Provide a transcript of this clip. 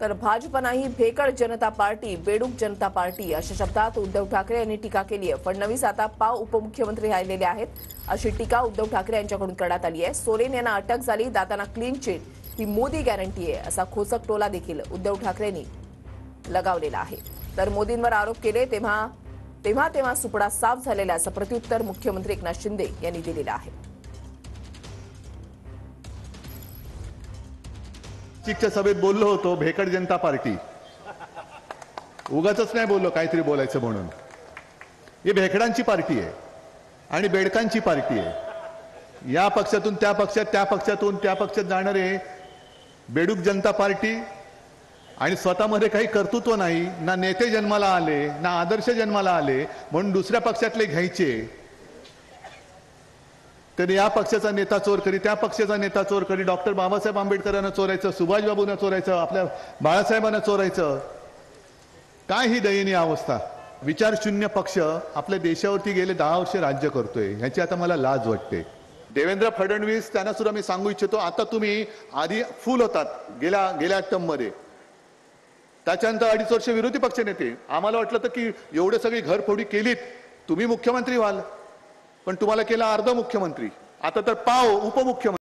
तर भाजपनेही भेकड जनता पार्टी, बेडूक जनता पार्टी अशा शब्दात उद्धव ठाकरे यांनी टीका केली आहे। फडणवीस आता पाव उपमुख्यमंत्री राहिलेले आहेत अशी टीका उद्धव ठाकरे यांच्याकडून करण्यात आली आहे। सोरेन यांना अटक झाली, दातांना क्लीन चिट ही मोदी गॅरंटी आहे असा खोचक टोला देखील उद्धव ठाकरेंनी लगावलेला आहे। तर मोदींवर आरोप केले तेव्हा सुपडा साफ झालेला असं प्रत्युत्तर मुख्यमंत्री एकनाथ शिंदे यांनी दिलेलं आहे। चिकच्या सभेत बोललो होतो भेकड जनता पार्टी, उगाचच नाही बोललो काहीतरी बोलायचं म्हणून। ही भेकडांची पार्टी आहे आणि बेडकांची पार्टी आहे। या पक्षातून त्या पक्षात, त्या पक्षातून त्या पक्षात जाणारे बेडूक जनता पार्टी आणि स्वतःमध्ये काही कर्तृत्व नाही, ना नेते जन्माला आले ना आदर्श जन्माला आले, म्हणून दुसऱ्या पक्षातले घ्यायचे। तर या पक्षाचा नेता चोर करी, त्या पक्षाचा नेता चोर करी, डॉक्टर बाबासाहेब आंबेडकरांना चोरायचं, सुभाषबाबूंना चोरायचं, आपल्या बाळासाहेबांना चोरायचं। काय ही दयनीय अवस्था। विचारशून्य पक्ष आपल्या देशावरती गेले 10 वर्ष राज्य करतोय, ह्याची आता मला लाज वाटते। देवेंद्र फडणवीस त्यांना सुद्धा मी सांगू इच्छितो, आता तुम्ही आधी फुल होतात गेल्या टर्ममध्ये, त्याच्यानंतर 2.5 वर्ष विरोधी पक्ष नेते। आम्हाला वाटलं तर की एवढे सगळी घरफोडी केलीत तुम्ही मुख्यमंत्री व्हाल, पण तुम्हाला केला अर्ध मुख्यमंत्री, आता तर पाव उपमुख्यमंत्री।